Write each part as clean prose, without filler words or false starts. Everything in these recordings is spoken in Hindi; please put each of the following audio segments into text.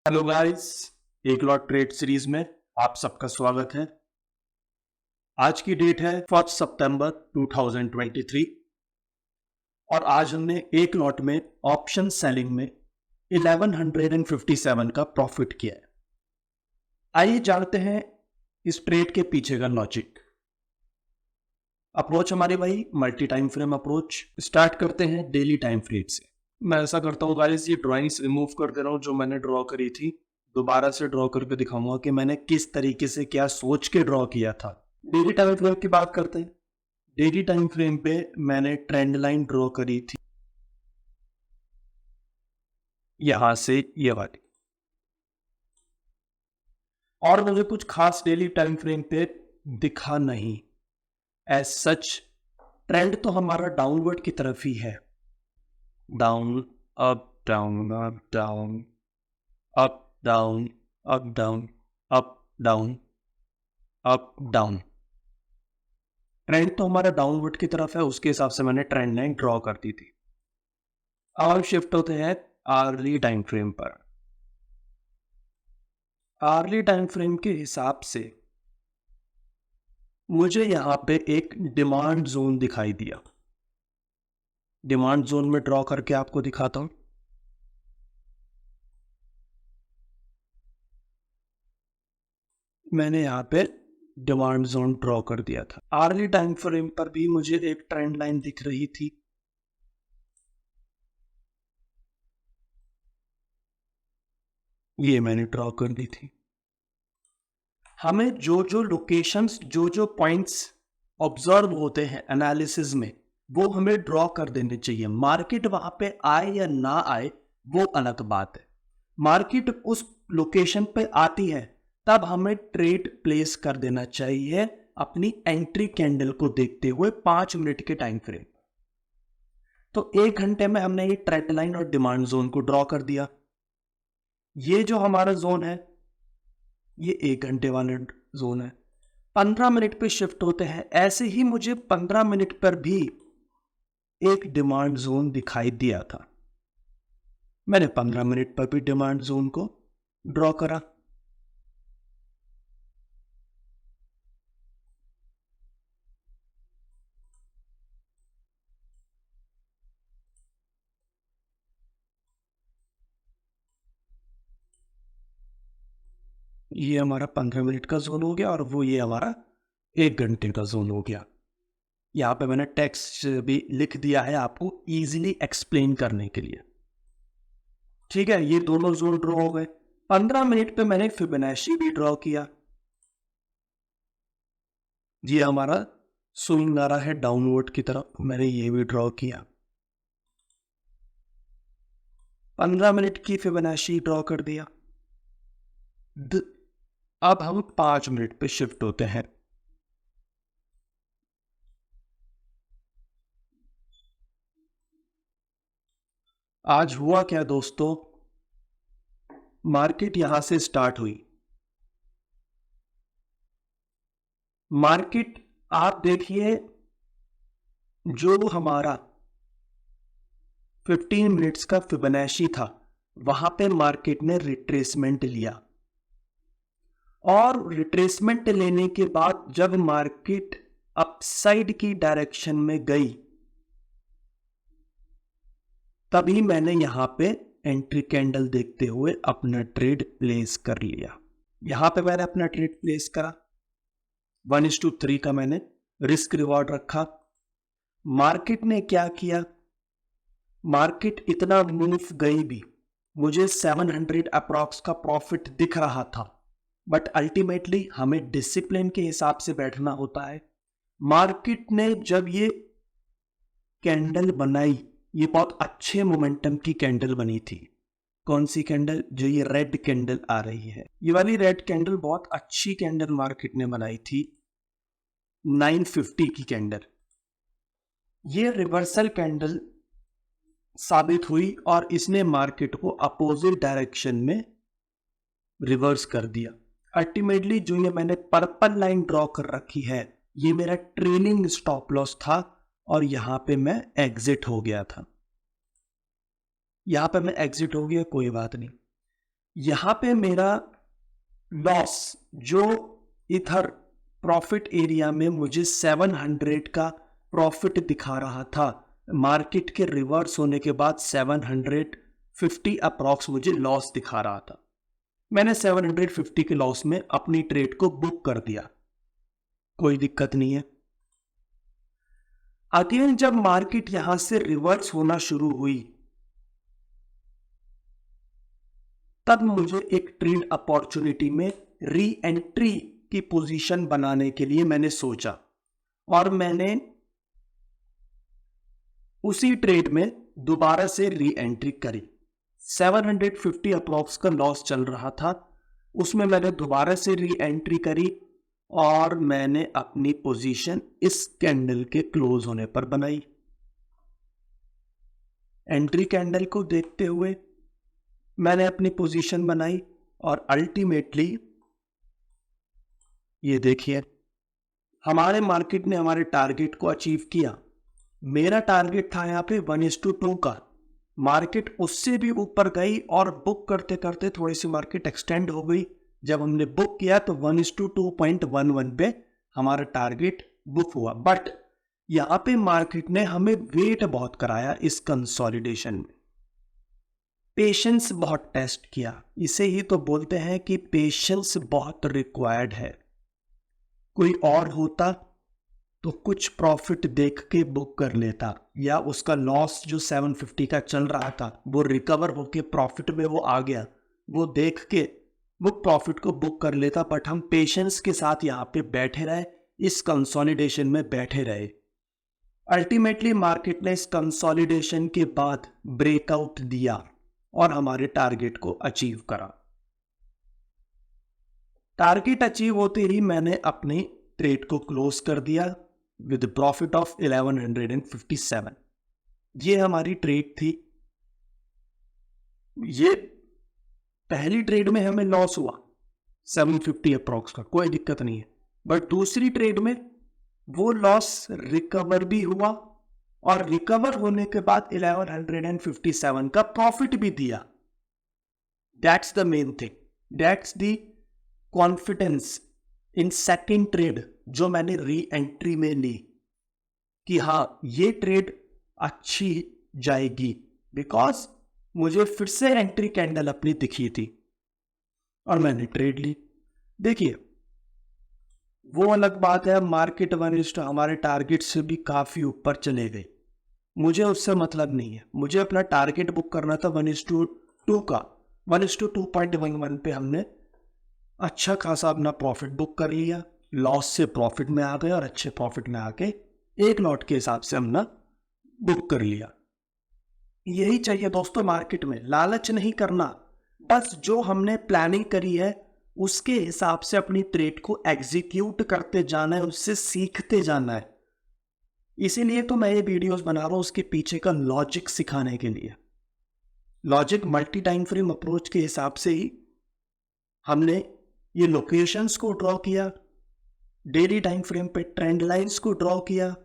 हेलो गाइस, एक लॉट ट्रेड सीरीज में आप सबका स्वागत है। आज की डेट है 1 सितंबर 2023 और आज हमने एक लॉट में ऑप्शन सेलिंग में 1157 का प्रॉफिट किया है। आइए जानते हैं इस ट्रेड के पीछे का लॉजिक। अप्रोच हमारी भाई multi time frame approach. Start करते हैं डेली टाइम फ्रेम से। मैं ऐसा करता हूँ गाइस, ये ड्राइंग्स रिमूव कर दे रहा हूँ जो मैंने ड्रॉ करी थी। दोबारा से ड्रॉ करके दिखाऊंगा कि मैंने किस तरीके से क्या सोच के ड्रॉ किया था। डेली टाइम फ्रेम की बात करते हैं। डेली टाइम फ्रेम पे मैंने ट्रेंड लाइन ड्रॉ करी थी, यहां से ये वाली, और मुझे कुछ खास डेली टाइम फ्रेम पे दिखा नहीं। एज सच ट्रेंड तो हमारा डाउनवर्ड की तरफ ही है। Down up down up down up down up down up down up down. Trend तो हमारा डाउनवर्ड की तरफ है, उसके हिसाब से मैंने ट्रेंड लाइन ड्रॉ कर दी थी। अब हम शिफ्ट होते हैं आर्ली टाइम फ्रेम पर। आर्ली टाइम फ्रेम के हिसाब से मुझे यहां पे एक डिमांड जोन दिखाई दिया। डिमांड जोन में ड्रॉ करके आपको दिखाता हूं। मैंने यहां पे डिमांड जोन ड्रॉ कर दिया था। आर्ली टाइम फ्रेम पर भी मुझे एक ट्रेंड लाइन दिख रही थी। ये मैंने ड्रॉ कर दी थी। हमें जो जो लोकेशंस, जो जो पॉइंट्स ऑब्जर्व होते हैं एनालिसिस में, वो हमें ड्रॉ कर देने चाहिए। मार्केट वहां पे आए या ना आए वो अलग बात है। मार्केट उस लोकेशन पे आती है तब हमें ट्रेड प्लेस कर देना चाहिए अपनी एंट्री कैंडल को देखते हुए 5 मिनट के टाइम फ्रेम। तो 1 घंटे में हमने ये ट्रेंड लाइन और डिमांड जोन को ड्रॉ कर दिया। ये जो हमारा जोन है ये 1 घंटे वाला जोन है। 15 मिनट पे शिफ्ट होते हैं। ऐसे ही मुझे 15 मिनट पर भी एक डिमांड जोन दिखाई दिया था। मैंने 15 मिनट पर भी डिमांड जोन को ड्रॉ करा। ये हमारा 15 मिनट का जोन हो गया और वो ये हमारा 1 घंटे का जोन हो गया। यहाँ पे मैंने टेक्स्ट भी लिख दिया है आपको इजीली एक्सप्लेन करने के लिए। ठीक है, ये दोनों जोन ड्रॉ हो गए। 15 मिनट पे मैंने फिबोनाची भी ड्रॉ किया। ये हमारा स्विंग आ रहा है डाउनवर्ड की तरफ, मैंने ये भी ड्रॉ किया। 15 मिनट की फिबोनाची ड्रॉ कर दिया। अब हम 5 मिनट पे शिफ्ट होते हैं। आज हुआ क्या दोस्तों, मार्केट यहां से स्टार्ट हुई। मार्केट आप देखिए, जो हमारा 15 मिनट्स का फिबोनाची था वहां पे मार्केट ने रिट्रेसमेंट लिया, और रिट्रेसमेंट लेने के बाद जब मार्केट अपसाइड की डायरेक्शन में गई तभी मैंने यहां पे एंट्री कैंडल देखते हुए अपना ट्रेड प्लेस कर लिया। यहां पे मैंने अपना ट्रेड प्लेस करा। 1:3 का मैंने रिस्क रिवॉर्ड रखा। मार्केट ने क्या किया, मार्केट इतना मूव गई भी, मुझे 700 अप्रॉक्स का प्रॉफिट दिख रहा था, बट अल्टीमेटली हमें डिसिप्लिन के हिसाब से बैठना होता है। मार्केट ने जब ये कैंडल बनाई, ये बहुत अच्छे मोमेंटम की कैंडल बनी थी। कौन सी कैंडल, जो ये रेड कैंडल आ रही है, ये वाली रेड कैंडल बहुत अच्छी कैंडल मार्केट ने बनाई थी। 950 की कैंडल, ये रिवर्सल कैंडल साबित हुई और इसने मार्केट को अपोजिट डायरेक्शन में रिवर्स कर दिया। अल्टीमेटली जो ये मैंने पर्पल लाइन ड्रॉ कर रखी है, ये मेरा ट्रेलिंग स्टॉप लॉस था और यहां पे मैं एग्जिट हो गया था। यहां पे मैं एग्जिट हो गया, कोई बात नहीं। यहाँ पे मेरा लॉस जो इधर प्रॉफिट एरिया में मुझे 700 का प्रॉफिट दिखा रहा था, मार्केट के रिवर्स होने के बाद 750 अप्रॉक्स मुझे लॉस दिखा रहा था। मैंने 750 के लॉस में अपनी ट्रेड को बुक कर दिया, कोई दिक्कत नहीं है। अगेन जब मार्केट यहां से रिवर्स होना शुरू हुई, तब मुझे एक ट्रेड अपॉर्चुनिटी में री एंट्री की पोजीशन बनाने के लिए मैंने सोचा, और मैंने उसी ट्रेड में दोबारा से री एंट्री करी। 750 अप्रॉक्स का लॉस चल रहा था, उसमें मैंने दोबारा से री एंट्री करी और मैंने अपनी पोजीशन इस कैंडल के क्लोज होने पर बनाई। एंट्री कैंडल को देखते हुए मैंने अपनी पोजीशन बनाई और अल्टीमेटली ये देखिए, हमारे मार्केट ने हमारे टारगेट को अचीव किया। मेरा टारगेट था यहाँ पे 1:2 का, मार्केट उससे भी ऊपर गई और बुक करते करते थोड़ी सी मार्केट एक्सटेंड हो गई। जब हमने बुक किया तो 1:2.11 पे हमारा टारगेट बुक हुआ, बट यहाँ पे मार्केट ने हमें वेट बहुत कराया इस कंसोलिडेशन में, पेशेंस बहुत टेस्ट किया। इसे ही तो बोलते हैं कि पेशेंस बहुत रिक्वायर्ड है। कोई और होता तो कुछ प्रॉफिट देख के बुक कर लेता, या उसका लॉस जो 750 का चल रहा था वो रिकवर होके प्रॉफिट में वो आ गया, वो देख के वो प्रॉफिट को बुक कर लेता। बट हम पेशेंस के साथ यहाँ पे बैठे रहे, इस कंसोलिडेशन में बैठे रहे। अल्टीमेटली मार्केट ने इस कंसोलिडेशन के बाद ब्रेकआउट दिया और हमारे टारगेट को अचीव करा। टारगेट अचीव होते ही मैंने अपनी ट्रेड को क्लोज कर दिया विद प्रॉफिट ऑफ 1157। ये हमारी ट्रेड थी। ये पहली ट्रेड में हमें लॉस हुआ 750 अप्रॉक्स का, कोई दिक्कत नहीं है, बट दूसरी ट्रेड में वो लॉस रिकवर भी हुआ और रिकवर होने के बाद 1157 का प्रॉफिट भी दिया। That's the main thing, that's the confidence in second trade जो मैंने री एंट्री में ली कि हाँ ये ट्रेड अच्छी जाएगी, बिकॉज मुझे फिर से एंट्री कैंडल अपनी दिखी थी और मैंने ट्रेड ली। देखिए वो अलग बात है, मार्केट हमारे टारगेट से भी काफी ऊपर चले गए, मुझे उससे मतलब नहीं है। मुझे अपना टारगेट बुक करना था 1:2 का। 1:2.11 पे हमने अच्छा खासा अपना प्रॉफिट बुक कर लिया, लॉस से प्रॉफिट में आ गए और अच्छे प्रॉफिट में आके एक लॉट के हिसाब से हमने बुक कर लिया। यही चाहिए दोस्तों मार्केट में, लालच नहीं करना, बस जो हमने प्लानिंग करी है उसके हिसाब से अपनी ट्रेड को एग्जीक्यूट करते जाना है, उससे सीखते जाना है। इसीलिए तो मैं ये वीडियोस बना रहा हूं, उसके पीछे का लॉजिक सिखाने के लिए। Logic multi time frame approach के हिसाब से ही हमने ये लोकेशंस को ड्रॉ किया, डेली टाइम फ्रेम पे ट्रेंड लाइंस को ड्रॉ किया,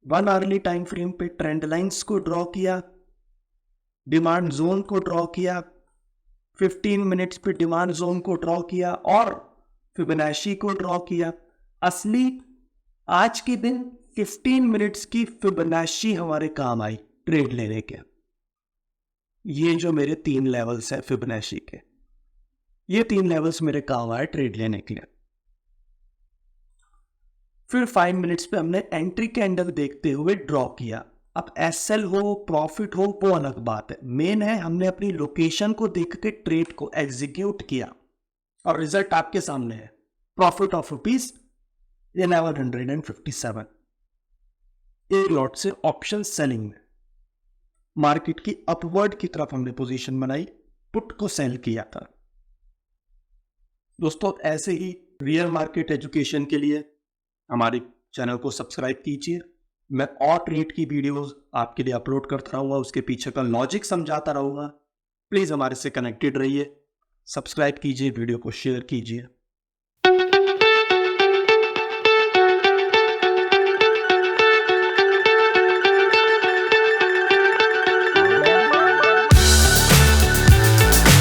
1 आवर्ली टाइम फ्रेम पे ट्रेंड लाइंस को ड्रॉ किया, डिमांड जोन को ड्रॉ किया, 15 मिनट्स पे डिमांड जोन को ड्रॉ किया और फिबोनाची को ड्रॉ किया। असली आज के दिन 15 मिनट्स की फिबोनाची हमारे काम आई ट्रेड लेने के। ये जो मेरे 3 लेवल्स हैं फिबोनाची के, ये 3 लेवल्स मेरे काम आए ट्रेड लेने के लिए। फिर 5 मिनट्स पे हमने एंट्री कैंडल देखते हुए ड्रॉ किया। अब एसएल हो प्रॉफिट हो वो अलग बात है, मेन है हमने अपनी लोकेशन को देख के ट्रेड को एग्जीक्यूट किया और रिजल्ट आपके सामने है, प्रॉफिट ऑफ ₹1157। एक लॉट से ऑप्शन सेलिंग में मार्केट की अपवर्ड की तरफ हमने पोजीशन बनाई, पुट को सेल किया था। दोस्तों ऐसे ही रियल मार्केट एजुकेशन के लिए हमारे चैनल को सब्सक्राइब कीजिए। मैं और ट्रेड की वीडियोस आपके लिए अपलोड करता रहूँगा, उसके पीछे का लॉजिक समझाता रहूँगा। प्लीज़ हमारे से कनेक्टेड रहिए, सब्सक्राइब कीजिए, वीडियो को शेयर कीजिए।